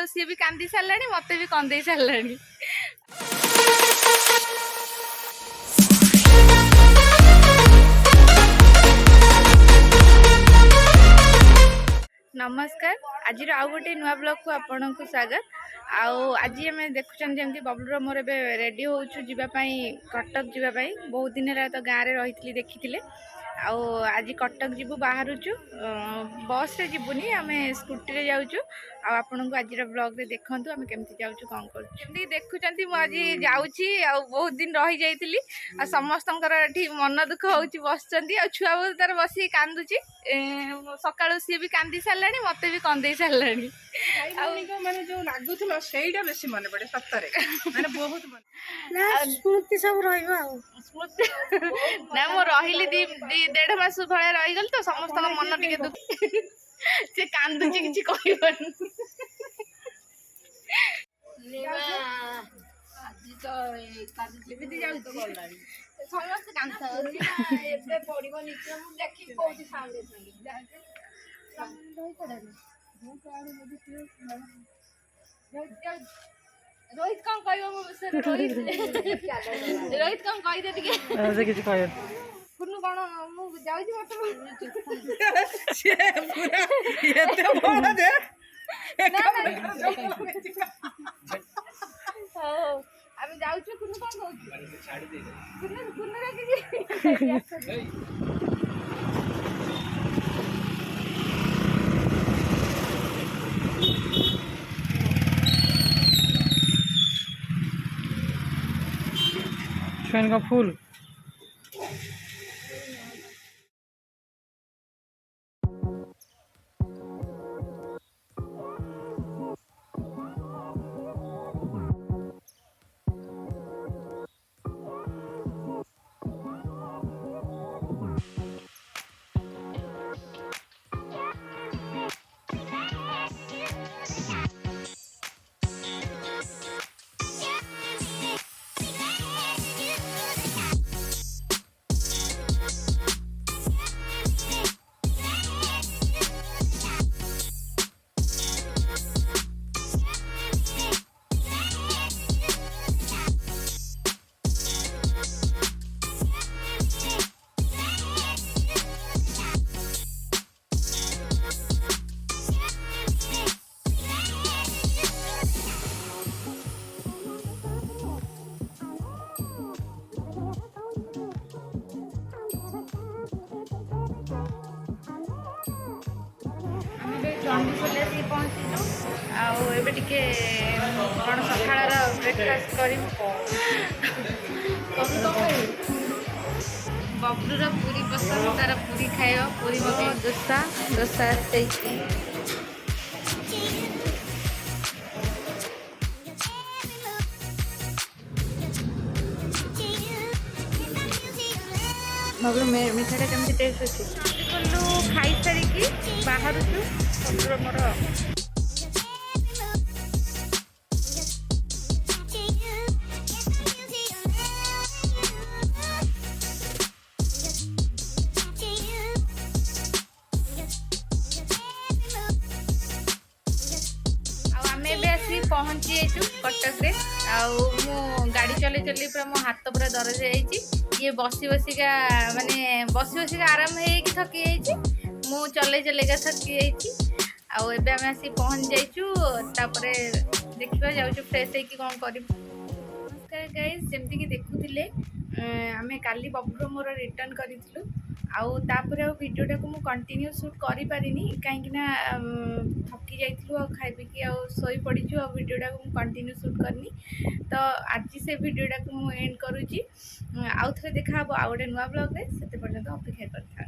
सी भी कांदी सारे मत भी कंदे सारे। नमस्कार आज आउ गोटे नुआ ब्लॉग को आपण को स्वागत। आज आम देखुं जमी बबलूर मोर रेडी होचु जीवाई कटक जीवाई बहुत दिन तो गाँव में रही देखी आज कटक जीवु बाहरुचु बस रे जीवुनी आम स्कूटी रे जाऊचु आपन को आज ब्लॉग रे देखंतु आम केमती जाऊचु कौन करूँ देखुं मुझे जाऊँगी बहुत दिन रही जाइली समस्त मन दुख होची बस छुआ बहुत तार बस कांदुची सकाळु सी भी कांदी सारे मत भी कंदे सारे माने जो लागुथलो सेईटा बेसी मन पड़े सत्तरे माने बहुत मन स्मृति सब रहइबा स्मृति ना मो रहिली 1.5 मास भले रही गल तो समस्त मन टिके दुख से कांदुची किछि कहबन आज तो काजी भी जाऊ तो गलानी समस्त कांता एबे पड़िबो नीचे मु देखि कोठी सामने रोहित कौन कहबो मो विषय रोहित कौन कहि दे टिके से किछ कहय कुनु कोन मु जाउची मत से पूरा एते बड़ दे আমি যাউଛୁ কুनु কোন कहू छाड़ी दे कुनु रे कि फैन का फूल चंडी पहुँचलु आबे टिके कौन सकाळ ब्रेकफास्ट करी बबलूर पूरी पसंद तार पूरी खाइब पूरी मगे दोसा दोसा बबलू मिठाटा केमती टेस्ट अच्छी गलु खाई सारिकी बाहर बबलूर मोर पहुँची जाइछु कटक रे मु गाड़ी चले चली पूरा मो हाथ पूरा दरज जाइछि ये बसी बसिका माने बसी बसिका आराम है कि थकी जाइछि मु चले चलेगा थकी जाइछि एबे आमे आसी पहुँच जाइछु तापरे देखिबा जाउछु फ्रेश है कि कोन करिब। नमस्कार गाइस जेमति कि देखुथिले आमे काली बबलूर मोर रिटर्न करिथिलु तापर वीडियोटा को मु कंटिन्यू शूट करि पारिनी काहेकि ना थकी जाइथिलु खाइ पिकी सोई पड़ीछु वीडियोटा को मु कंटिन्यू शूट करनी तो आज से वीडियोटा को मु एंड करूची आउ थरे देखा हबो आ गोटे नुआ ब्लॉग रे सेते पर्यंत अपेक्षा करथा।